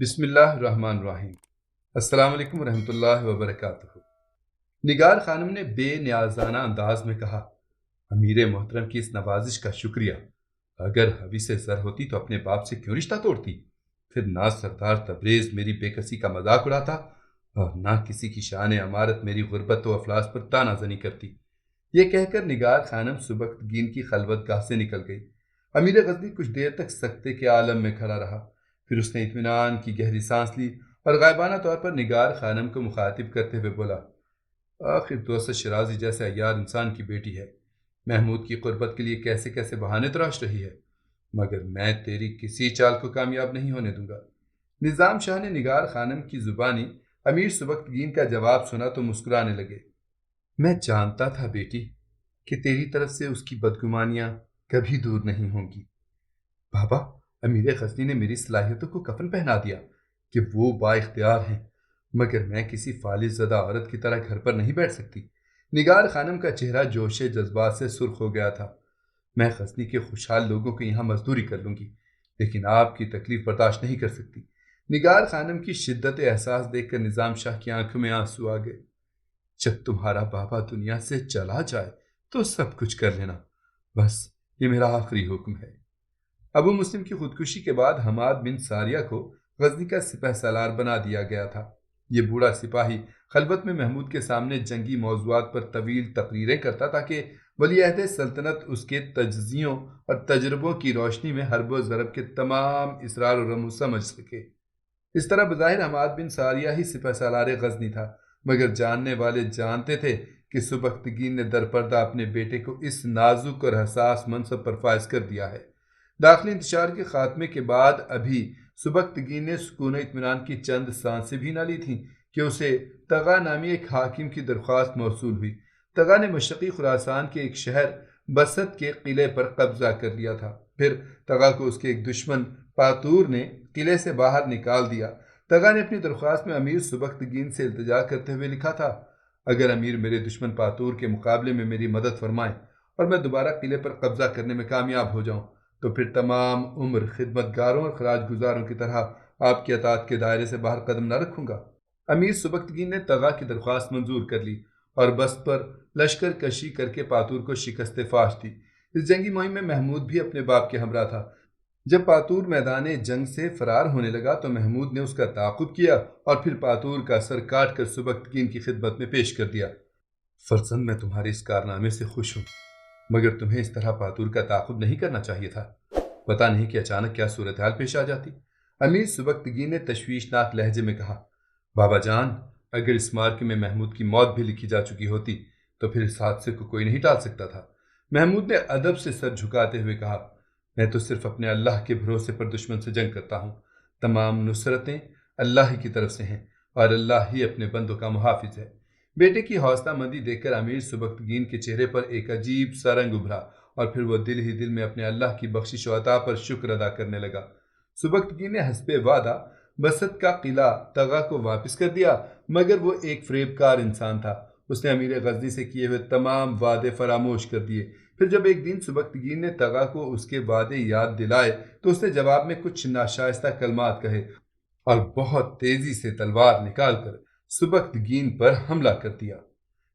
بسم اللہ الرحمن الرحیم۔ السلام علیکم ورحمۃ اللہ وبرکاتہ۔ نگار خانم نے بے نیازانہ انداز میں کہا، امیر محترم کی اس نوازش کا شکریہ۔ اگر حوی سے زر ہوتی تو اپنے باپ سے کیوں رشتہ توڑتی؟ پھر نہ سردار تبریز میری بے کسی کا مذاق اڑاتا اور نہ کسی کی شان امارت میری غربت و افلاس پر طعنہ زنی کرتی۔ یہ کہہ کر نگار خانم سبکتگین کی خلوت گاہ سے نکل گئی۔ امیر غزنی کچھ دیر تک سکتے کے عالم میں کھڑا رہا، پھر اس نے اطمینان کی گہری سانس لی اور غائبانہ طور پر نگار خانم کو مخاطب کرتے ہوئے بولا، آخر دوست شرازی جیسے عیار انسان کی بیٹی ہے، محمود کی قربت کے لیے کیسے کیسے بہانے تراش رہی ہے، مگر میں تیری کسی چال کو کامیاب نہیں ہونے دوں گا۔ نظام شاہ نے نگار خانم کی زبانی امیر سبکتگین کا جواب سنا تو مسکرانے لگے۔ میں جانتا تھا بیٹی کہ تیری طرف سے اس کی بدگمانیاں کبھی دور نہیں ہوں گی۔ بابا، امیر غزنی نے میری صلاحیتوں کو کفن پہنا دیا کہ وہ با اختیار ہیں، مگر میں کسی فالج زدہ عورت کی طرح گھر پر نہیں بیٹھ سکتی۔ نگار خانم کا چہرہ جوش جذبات سے سرخ ہو گیا تھا۔ میں غزنی کے خوشحال لوگوں کو یہاں مزدوری کر لوں گی، لیکن آپ کی تکلیف برداشت نہیں کر سکتی۔ نگار خانم کی شدت احساس دیکھ کر نظام شاہ کی آنکھوں میں آنسو آ گئے۔ جب تمہارا بابا دنیا سے چلا جائے تو سب کچھ کر لینا، بس یہ میرا آخری حکم ہے۔ ابو مسلم کی خودکشی کے بعد حماد بن ساریہ کو غزنی کا سپہ سالار بنا دیا گیا تھا۔ یہ بوڑھا سپاہی خلوت میں محمود کے سامنے جنگی موضوعات پر طویل تقریریں کرتا تاکہ ولی عہد سلطنت اس کے تجزیوں اور تجربوں کی روشنی میں حرب و ضرب کے تمام اسرار و رموز سمجھ سکے۔ اس طرح بظاہر حماد بن ساریہ ہی سپہ سالار غزنی تھا، مگر جاننے والے جانتے تھے کہ سبکتگین نے درپردہ اپنے بیٹے کو اس نازک اور حساس منصب پر فائز کر دیا ہے۔ داخلی انتشار کے خاتمے کے بعد ابھی سبکتگین نے سکون و اطمینان کی چند سانسیں بھی نہ لی تھیں کہ اسے طغا نامی ایک حاکم کی درخواست موصول ہوئی۔ طغا نے مشرقی خراسان کے ایک شہر بسط کے قلعے پر قبضہ کر لیا تھا۔ پھر طغا کو اس کے ایک دشمن پاتور نے قلعے سے باہر نکال دیا۔ طغا نے اپنی درخواست میں امیر سبکتگین سے التجا کرتے ہوئے لکھا تھا، اگر امیر میرے دشمن پاتور کے مقابلے میں میری مدد فرمائیں اور میں دوبارہ قلعے پر قبضہ کرنے میں کامیاب ہو جاؤں تو پھر تمام عمر خدمت گاروں اور خراج گزاروں کی طرح آپ کی اطاعت کے دائرے سے باہر قدم نہ رکھوں گا۔ امیر سبکتگین نے طغا کی درخواست منظور کر لی اور بست پر لشکر کشی کر کے پاتور کو شکست فاش دی۔ اس جنگی مہم میں محمود بھی اپنے باپ کے ہمراہ تھا۔ جب پاتور میدان جنگ سے فرار ہونے لگا تو محمود نے اس کا تعاقب کیا اور پھر پاتور کا سر کاٹ کر سبکتگین کی خدمت میں پیش کر دیا۔ فرزند، میں تمہارے اس کارنامے سے خوش ہوں، مگر تمہیں اس طرح پاتور کا تعاقب نہیں کرنا چاہیے تھا۔ پتہ نہیں کہ اچانک کیا صورتحال پیش آ جاتی۔ امیر سبکتگین نے تشویشناک لہجے میں کہا، بابا جان، اگر اس معرکے میں محمود کی موت بھی لکھی جا چکی ہوتی تو پھر اس حادثے کو کوئی نہیں ٹال سکتا تھا۔ محمود نے ادب سے سر جھکاتے ہوئے کہا، میں تو صرف اپنے اللہ کے بھروسے پر دشمن سے جنگ کرتا ہوں۔ تمام نصرتیں اللہ ہی کی طرف سے ہیں اور اللہ ہی اپنے بندوں کا محافظ ہے۔ بیٹے کی حوصلہ مندی دیکھ کر امیر سبکتگین کے چہرے پر ایک عجیب سا رنگ ابھرا اور پھر وہ دل ہی دل میں اپنے اللہ کی بخشش و عطا پر شکر ادا کرنے لگا۔ سبکتگین نے حسب وعدہ بسط کا قلعہ طغا کو واپس کر دیا، مگر وہ ایک فریب کار انسان تھا۔ اس نے امیر غزنی سے کیے ہوئے تمام وعدے فراموش کر دیے۔ پھر جب ایک دن سبکتگین نے طغا کو اس کے وعدے یاد دلائے تو اس نے جواب میں کچھ ناشائستہ کلمات کہے اور بہت تیزی سے تلوار نکال کر سبکتگین پر حملہ کر دیا۔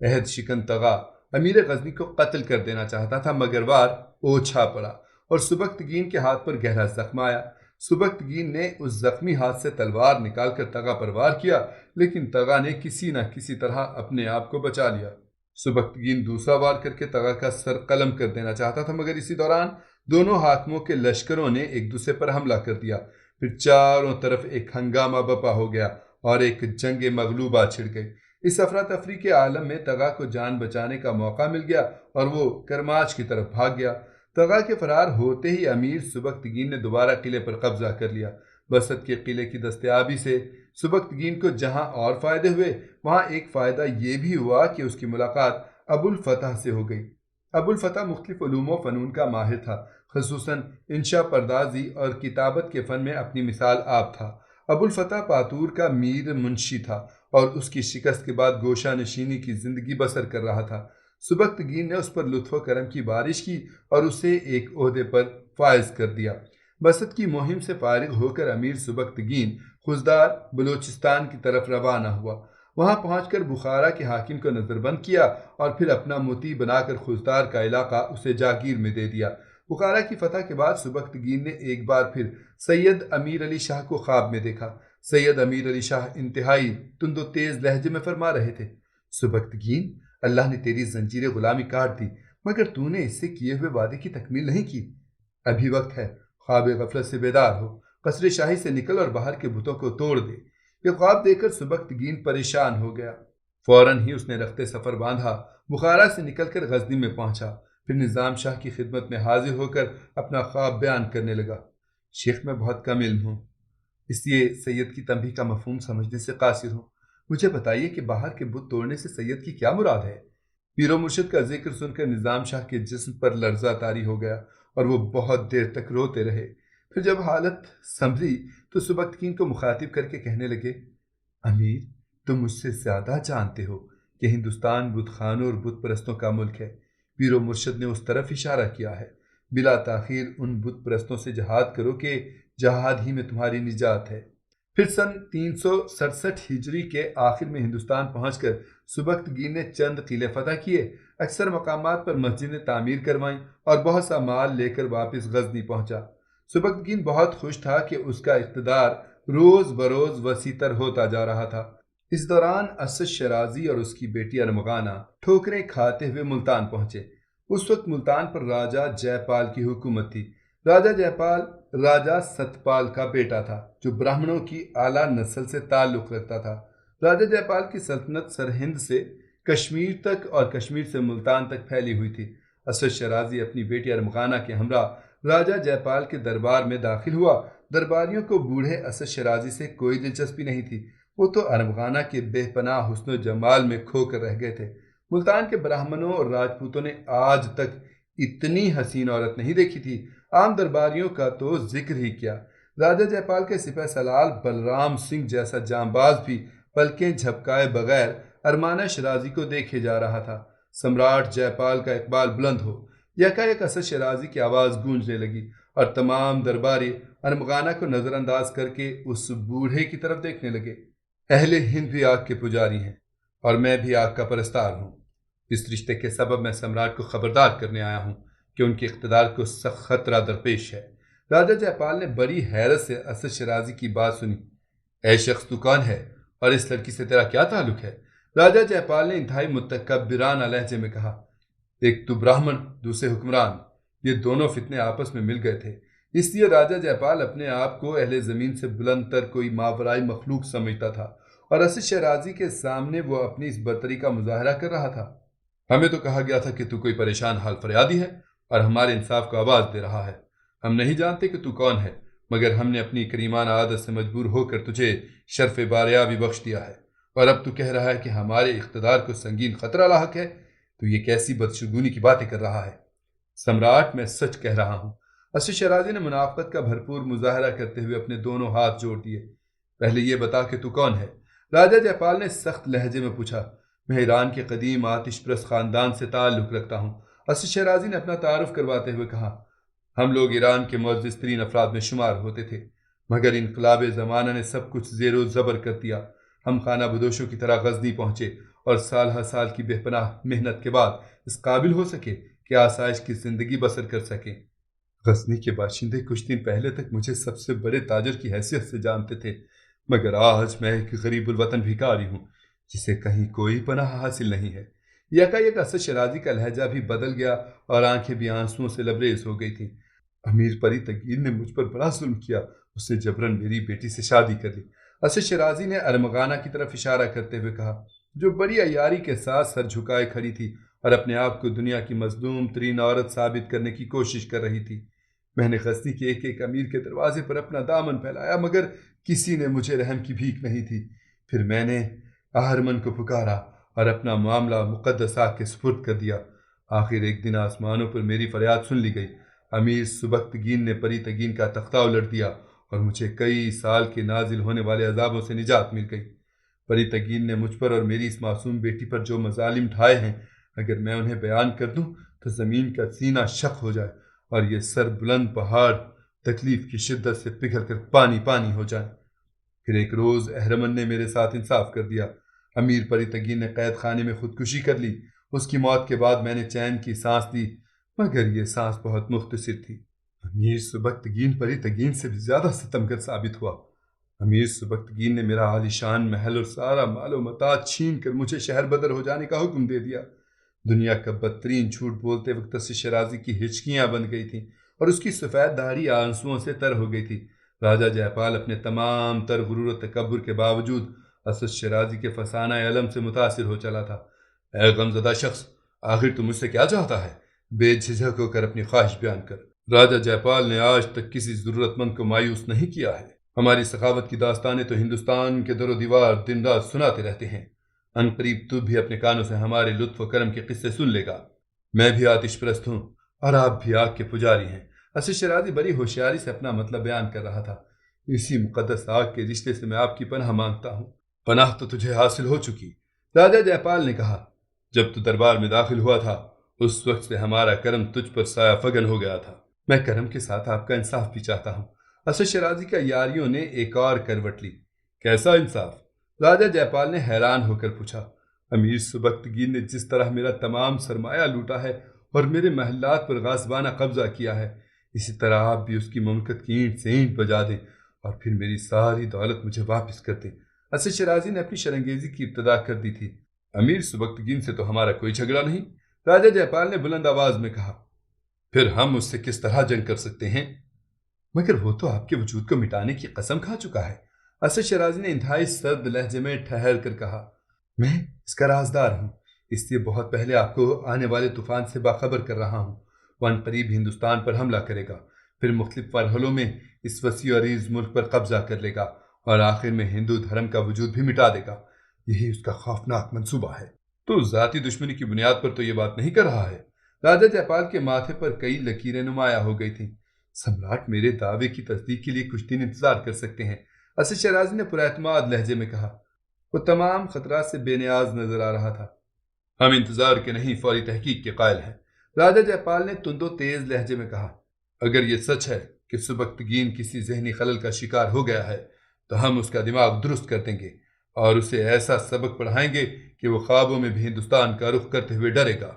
عہد شکن طغا امیر غزنی کو قتل کر دینا چاہتا تھا، مگر وار اوچھا پڑا اور سبکتگین کے ہاتھ پر گہرا زخم آیا۔ سبکتگین نے اس زخمی ہاتھ سے تلوار نکال کر طغا پر وار کیا، لیکن طغا نے کسی نہ کسی طرح اپنے آپ کو بچا لیا۔ سبکتگین دوسرا وار کر کے طغا کا سر قلم کر دینا چاہتا تھا، مگر اسی دوران دونوں حاکموں کے لشکروں نے ایک دوسرے پر حملہ کر دیا۔ پھر چاروں طرف ایک ہنگامہ بپا ہو گیا اور ایک جنگ مغلوبہ چھڑ گئی۔ اس افراتفری کے عالم میں طغا کو جان بچانے کا موقع مل گیا اور وہ کرماچ کی طرف بھاگ گیا۔ طغا کے فرار ہوتے ہی امیر سبکتگین نے دوبارہ قلعے پر قبضہ کر لیا۔ بسط کے قلعے کی دستیابی سے سبکتگین کو جہاں اور فائدے ہوئے، وہاں ایک فائدہ یہ بھی ہوا کہ اس کی ملاقات ابو الفتح سے ہو گئی۔ ابو الفتح مختلف علوم و فنون کا ماہر تھا، خصوصاً انشا پردازی اور کتابت کے فن میں اپنی مثال آپ تھا۔ ابو الفتح پاتور کا میر منشی تھا اور اس کی شکست کے بعد گوشہ نشینی کی زندگی بسر کر رہا تھا۔ سبکتگین نے اس پر لطف و کرم کی بارش کی اور اسے ایک عہدے پر فائز کر دیا۔ بسط کی مہم سے فارغ ہو کر امیر سبکتگین خزدار بلوچستان کی طرف روانہ ہوا۔ وہاں پہنچ کر بخارا کے حاکم کو نظر بند کیا اور پھر اپنا مطیع بنا کر خزدار کا علاقہ اسے جاگیر میں دے دیا۔ بخارا کی فتح کے بعد سبکتگین نے ایک بار پھر سید امیر علی شاہ کو خواب میں دیکھا۔ سید امیر علی شاہ انتہائی تند و تیز لہجے میں فرما رہے تھے، سبکتگین، اللہ نے تیری زنجیر غلامی کاٹ دی، مگر تو نے اس سے کیے ہوئے وعدے کی تکمیل نہیں کی۔ ابھی وقت ہے، خواب غفلت سے بیدار ہو، قصر شاہی سے نکل اور باہر کے بتوں کو توڑ دے۔ یہ خواب دیکھ کر سبکتگین پریشان ہو گیا۔ فوراً ہی اس نے رخت سفر باندھا، بخارا سے نکل کر غزنی میں پہنچا، پھر نظام شاہ کی خدمت میں حاضر ہو کر اپنا خواب بیان کرنے لگا۔ شیخ، میں بہت کم علم ہوں، اس لیے سید کی تنبیہ کا مفہوم سمجھنے سے قاصر ہوں۔ مجھے بتائیے کہ باہر کے بت توڑنے سے سید کی کیا مراد ہے؟ پیر و مرشد کا ذکر سن کر نظام شاہ کے جسم پر لرزہ طاری ہو گیا اور وہ بہت دیر تک روتے رہے۔ پھر جب حالت سنبھلی تو سبکتگین کو مخاطب کر کے کہنے لگے، امیر، تم مجھ سے زیادہ جانتے ہو کہ ہندوستان بت خانوں اور بت پرستوں کا ملک ہے۔ پیر و مرشد نے اس طرف اشارہ کیا ہے، بلا تاخیر ان بت پرستوں سے جہاد کرو کہ جہاد ہی میں تمہاری نجات ہے۔ پھر سن 367 ہجری کے آخر میں ہندوستان پہنچ کر سبکتگین نے چند قلعے فتح کیے، اکثر مقامات پر مسجدیں تعمیر کروائیں اور بہت سا مال لے کر واپس غزنی پہنچا۔ سبکتگین بہت خوش تھا کہ اس کا اقتدار روز بروز وسیع تر ہوتا جا رہا تھا۔ اس دوران اسد شیرازی اور اس کی بیٹی ارمغانہ ٹھوکریں کھاتے ہوئے ملتان پہنچے۔ اس وقت ملتان پر راجہ جے پال کی حکومت تھی۔ راجہ جے پال راجہ ستپال کا بیٹا تھا جو برہمنوں کی اعلیٰ نسل سے تعلق رکھتا تھا۔ راجہ جے پال کی سلطنت سرہند سے کشمیر تک اور کشمیر سے ملتان تک پھیلی ہوئی تھی۔ اسد شیرازی اپنی بیٹی ارمغانہ کے ہمراہ راجہ جے پال کے دربار میں داخل ہوا۔ درباریوں کو بوڑھے اسد شیرازی سے کوئی دلچسپی نہیں تھی، وہ تو ارمغانہ کے بے پناہ حسن و جمال میں کھو کر رہ گئے تھے۔ ملتان کے برہمنوں اور راجپوتوں نے آج تک اتنی حسین عورت نہیں دیکھی تھی، عام درباریوں کا تو ذکر ہی کیا۔ راجہ جے پال کے سپہ سالار بلرام سنگھ جیسا جانباز بھی پلکیں جھپکائے بغیر ارمانہ شیرازی کو دیکھے جا رہا تھا۔ سمراٹ جے پال کا اقبال بلند ہو، یکایک اسد شیرازی کی آواز گونجنے لگی اور تمام درباری ارمغانہ کو نظر انداز کر کے اس بوڑھے کی طرف دیکھنے لگے۔ اہل ہند بھی آگ کے پجاری ہیں اور میں بھی آگ کا پرستار ہوں۔ اس رشتے کے سبب میں سمراٹ کو خبردار کرنے آیا ہوں کہ ان کے اقتدار کو سخت خطرہ درپیش ہے۔ راجہ جے پال نے بڑی حیرت سے اسد شیرازی کی بات سنی۔ اے شخص، تو کون ہے اور اس لڑکی سے تیرا کیا تعلق ہے؟ راجہ جے پال نے انتہائی متکبرانہ لہجے میں کہا، ایک تو برہمن، دوسرے حکمران، یہ دونوں فتنے آپس میں مل گئے تھے، اس لیے راجہ جے پال اپنے آپ کو اہل زمین سے بلند تر کوئی ماورائی مخلوق سمجھتا تھا اور اسد شیرازی کے سامنے وہ اپنی اس برتری کا مظاہرہ کر رہا تھا۔ ہمیں تو کہا گیا تھا کہ تو کوئی پریشان حال فریادی ہے اور ہمارے انصاف کو آواز دے رہا ہے۔ ہم نہیں جانتے کہ تو کون ہے، مگر ہم نے اپنی کریمانہ عادت سے مجبور ہو کر تجھے شرف باریابی بخش دیا ہے، اور اب تو کہہ رہا ہے کہ ہمارے اقتدار کو سنگین خطرہ لاحق ہے۔ تو یہ کیسی بدشگونی کی باتیں کر رہا ہے؟ سمراٹ، میں سچ کہہ رہا ہوں۔ اسد شیرازی نے منافقت کا بھرپور مظاہرہ کرتے ہوئے اپنے دونوں ہاتھ جوڑ دیے۔ پہلے یہ بتا کہ تو کون ہے؟ راجہ جے پال نے سخت لہجے میں پوچھا۔ میں ایران کے قدیم آتش پرست خاندان سے تعلق رکھتا ہوں، اسد شیرازی نے اپنا تعارف کرواتے ہوئے کہا۔ ہم لوگ ایران کے معزز ترین افراد میں شمار ہوتے تھے، مگر انقلاب زمانہ نے سب کچھ زیر و زبر کر دیا۔ ہم خانہ بدوشوں کی طرح غزنی پہنچے اور سال ہر سال کی بے پناہ محنت کے بعد اس قابل ہو سکے کہ آسائش کی زندگی بسر کر سکیں۔ غزنی کے باشندے کچھ دن پہلے تک مجھے سب سے بڑے تاجر کی حیثیت سے جانتے تھے، مگر آج میں ایک غریب الوطن بھکاری ہوں جسے کہیں کوئی پناہ حاصل نہیں ہے۔ یکایک اسد شیرازی کا لہجہ بھی بدل گیا اور آنکھیں بھی آنسوؤں سے لبریز ہو گئی تھیں۔ امیر پری تگین نے مجھ پر بڑا ظلم کیا، اس نے جبراً میری بیٹی سے شادی کر لی۔ اسد شیرازی نے ارمغانہ کی طرف اشارہ کرتے ہوئے کہا، جو بڑی عیاری کے ساتھ سر جھکائے کھڑی تھی اور اپنے آپ کو دنیا کی مظلوم ترین عورت ثابت کرنے کی کوشش کر رہی تھی۔ میں نے غزنی کے ایک ایک امیر کے دروازے پر اپنا دامن پھیلایا، مگر کسی نے مجھے رحم کی بھیک نہیں تھی۔ پھر میں نے آہرمن کو پکارا اور اپنا معاملہ مقدس آگ کے سپرد کر دیا۔ آخر ایک دن آسمانوں پر میری فریاد سن لی گئی۔ امیر سبکتگین نے پری تگین کا تختہ الٹ دیا اور مجھے کئی سال کے نازل ہونے والے عذابوں سے نجات مل گئی۔ پری تگین نے مجھ پر اور میری اس معصوم بیٹی پر جو مظالم ڈھائے ہیں، اگر میں انہیں بیان کر دوں تو زمین کا سینہ شق ہو جائے اور یہ سر بلند پہاڑ تکلیف کی شدت سے پگھل کر پانی پانی ہو جائیں۔ پھر ایک روز اہرمن نے میرے ساتھ انصاف کر دیا۔ امیر پری تگین نے قید خانے میں خودکشی کر لی۔ اس کی موت کے بعد میں نے چین کی سانس لی، مگر یہ سانس بہت مختصر تھی۔ امیر سبکتگین پری تگین سے بھی زیادہ ستمگر ثابت ہوا۔ امیر سبکتگین نے میرا عالیشان محل اور سارا مال و متاع چھین کر مجھے شہر بدر ہو جانے کا حکم دے دیا۔ دنیا کا بدترین جھوٹ بولتے وقت اسد شیرازی کی ہچکیاں بن گئی تھیں اور اس کی سفید داڑھی آنسوؤں سے تر ہو گئی تھی۔ راجہ جے پال اپنے تمام تر غرور و تکبر کے باوجود اسد شیرازی کے فسانہ علم سے متاثر ہو چلا تھا۔ اے غمزدہ شخص، آخر تم مجھ سے کیا چاہتا ہے؟ بے جھجک ہو کر اپنی خواہش بیان کر۔ راجہ جے پال نے آج تک کسی ضرورت مند کو مایوس نہیں کیا ہے۔ ہماری سخاوت کی داستانیں تو ہندوستان کے در و دیوار دن رات سناتے رہتے ہیں۔ ان قریب تو بھی اپنے کانوں سے ہمارے لطف و کرم کے قصے سن لے گا۔ میں بھی آتش پرست ہوں اور آپ بھی آگ کے پجاری ہیں۔ اسد شیرازی بڑی ہوشیاری سے اپنا مطلب بیان کر رہا تھا۔ اسی مقدس آگ کے رشتے سے میں آپ کی پناہ مانگتا ہوں۔ پناہ تو تجھے حاصل ہو چکی، راجہ جے پال نے کہا۔ جب تو دربار میں داخل ہوا تھا اس وقت سے ہمارا کرم تجھ پر سایہ فگن ہو گیا تھا۔ میں کرم کے ساتھ آپ کا انصاف بھی چاہتا ہوں۔ اسد شیرازی کا یاریوں نے ایک اور کروٹ لی۔ کیسا انصاف؟ راجہ جے پال نے حیران ہو کر پوچھا۔ امیر سبکتگین نے جس طرح میرا تمام سرمایہ لوٹا ہے اور میرے محلات پر غاصبانہ قبضہ کیا ہے، اسی طرح آپ بھی اس کی مملکت کی اینٹ سے اینٹ بجا دیں اور پھر میری ساری دولت مجھے واپس کر دیں۔ اسد شیرازی نے اپنی شرنگیزی کی ابتدا کر دی تھی۔ امیر سبکتگین سے تو ہمارا کوئی جھگڑا نہیں، راجہ جے پال نے بلند آواز میں کہا۔ پھر ہم اس سے کس طرح جنگ کر سکتے ہیں؟ مگر وہ تو آپ کے وجود کو مٹانے کی قسم کھا چکا ہے۔ اسد شیرازی نے انتہائی سرد لہجے میں ٹھہر کر کہا۔ میں اس کا رازدار ہوں، اس لیے بہت پہلے آپ کو آنے والے طوفان سے باخبر کر رہا ہوں۔ وہ ان قریب ہندوستان پر حملہ کرے گا، پھر مختلف مرحلوں میں اس وسیع و عریض ملک پر قبضہ کر لے گا اور آخر میں ہندو دھرم کا وجود بھی مٹا دے گا۔ یہی اس کا خوفناک منصوبہ ہے۔ تو ذاتی دشمنی کی بنیاد پر تو یہ بات نہیں کر رہا ہے؟ راجہ جے پال کے ماتھے پر کئی لکیریں نمایاں ہو گئی تھیں۔ سمراٹ میرے دعوے کی تصدیق کے لیے کچھ دن انتظار کر سکتے ہیں، اسد شیرازی نے پراعتماد لہجے میں کہا۔ وہ تمام خطرات سے بے نیاز نظر آ رہا تھا۔ ہم انتظار کے نہیں فوری تحقیق کے قائل ہیں، راجہ جے پال نے تند و تیز لہجے میں کہا۔ اگر یہ سچ ہے کہ سبکتگین کسی ذہنی خلل کا شکار ہو گیا ہے تو ہم اس کا دماغ درست کر دیں گے اور اسے ایسا سبق پڑھائیں گے کہ وہ خوابوں میں بھی ہندوستان کا رخ کرتے ہوئے ڈرے گا۔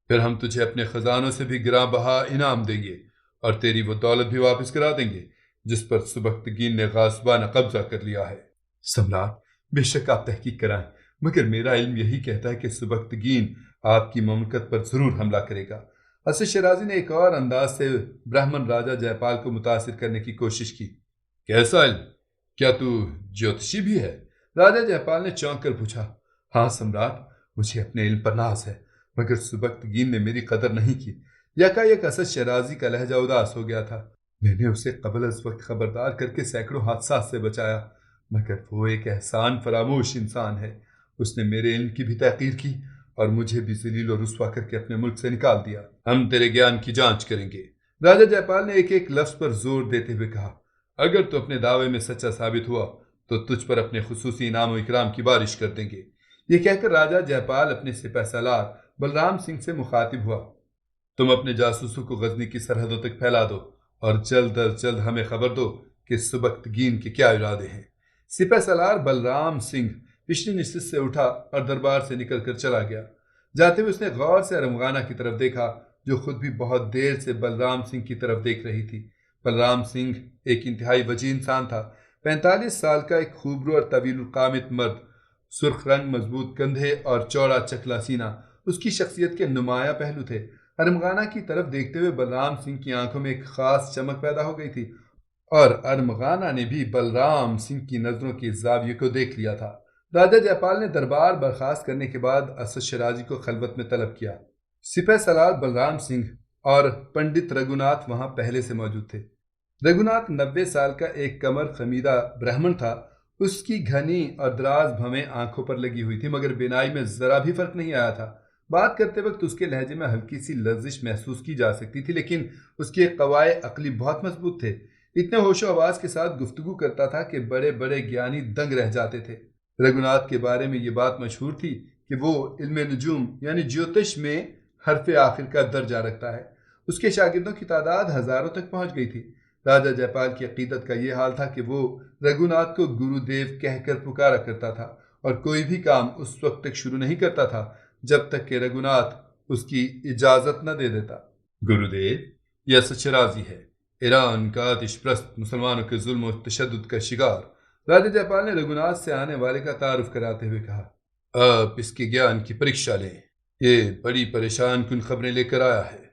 پھر ہم تجھے اپنے خزانوں سے بھی گراں بہا انعام دیں گے اور تیری وہ دولت بھی واپس کرا دیں گے جس پر سبکتگین نے غاصبانہ قبضہ کر لیا ہے۔ سمراٹ، بے شک آپ تحقیق کرائیں، مگر میرا علم یہی کہتا ہے کہ سبکتگین آپ کی مملکت پر ضرور حملہ کرے گا۔ اسد شیرازی نے ایک اور انداز سے برہمن راجہ جے پال کو متاثر کرنے کی کوشش کی۔ کیسا علم؟ کیا تو جیوتشی بھی ہے؟ راجہ جے پال نے چونک کر پوچھا۔ ہاں سمراٹ، مجھے اپنے علم پر ناز ہے، مگر سبکتگین نے میری قدر نہیں کی۔ یکایک اسد شیرازی کا لہجہ اداس ہو گیا تھا۔ میں نے اسے قبل از وقت خبردار کر کے سینکڑوں حادثات سے بچایا، مگر وہ ایک احسان فراموش انسان ہے۔ اس نے میرے علم کی بھی تحقیر کی اور مجھے بھی ذلیل و رسوا کر کے اپنے ملک سے نکال دیا۔ ہم تیرے گیان کی جانچ کریں گے، راجہ جے پال نے ایک ایک لفظ پر زور دیتے ہوئے کہا۔ اگر تو اپنے دعوے میں سچا ثابت ہوا تو تجھ پر اپنے خصوصی انعام و اکرام کی بارش کر دیں گے۔ یہ کہہ کر راجہ جے پال اپنے سپہ سالار بلرام سنگھ سے مخاطب ہوا۔ تم اپنے جاسوسوں کو غزنی کی سرحدوں تک پھیلا دو اور جلد از جلد ہمیں خبر دو کہ سبکتگین کے کیا ارادے ہیں۔ سپہ سالار بلرام سنگھ پچھلی نشست سے اٹھا اور دربار سے نکل کر چلا گیا۔ جاتے ہوئے اس نے غور سے ارمغانہ کی طرف دیکھا جو خود بھی بہت دیر سے بلرام سنگھ کی طرف دیکھ رہی تھی۔ بلرام سنگھ ایک انتہائی وجیح انسان تھا، 45 سال کا ایک خوبرو اور طویل القامت مرد، سرخ رنگ، مضبوط کندھے اور چوڑا چکلا سینہ اس کی شخصیت کے نمایاں پہلو تھے۔ ارمغانہ کی طرف دیکھتے ہوئے بلرام سنگھ کی آنکھوں میں ایک خاص چمک پیدا ہو گئی تھی اور ارمغانہ نے بھی بلرام سنگھ کی نظروں کے زاویے کو دیکھ لیا تھا۔ راجہ جے پال نے دربار برخاست کرنے کے بعد اسد شیرازی کو خلوت میں طلب کیا۔ سپہ سالار بلرام سنگھ اور پنڈت رگھوناتھ وہاں پہلے سے موجود تھے۔ رگھوناتھ 90 سال کا ایک کمر خمیدہ برہمن تھا۔ اس کی گھنی اور دراز بھویں آنکھوں پر لگی ہوئی تھی، مگر بینائی میں ذرا بھی فرق نہیں آیا تھا۔ بات کرتے وقت اس کے لہجے میں ہلکی سی لرزش محسوس کی جا سکتی تھی، لیکن اس کے قوائے عقلی بہت مضبوط تھے۔ اتنے ہوش و آواز کے ساتھ گفتگو کرتا تھا کہ بڑے بڑے گیانی دنگ رہ جاتے تھے۔ رگھوناتھ کے بارے میں یہ بات مشہور تھی کہ وہ علم نجوم یعنی جیوتش میں حرف آخر کا درجہ رکھتا ہے۔ اس کے شاگردوں کی تعداد ہزاروں تک پہنچ گئی تھی۔ راجا جے پال کی عقیدت کا یہ حال تھا کہ وہ رگھوناتھ کو گرو دیو کہہ کر پکارا کرتا تھا اور کوئی بھی کام اس وقت تک شروع نہیں کرتا تھا جب تک کہ رگھوناتھ اس کی اجازت نہ دے دیتا۔ گرودیو یہ سچ راضی ہے، ایران کا آتش پرست مسلمانوں کے ظلم و تشدد کا شکار۔ راجا جے پال نے رگھوناتھ سے آنے والے کا تعارف کراتے ہوئے کہا، آپ اس کے گیان کی پریکشا لیں، یہ بڑی پریشان کن خبریں لے کر آیا ہے۔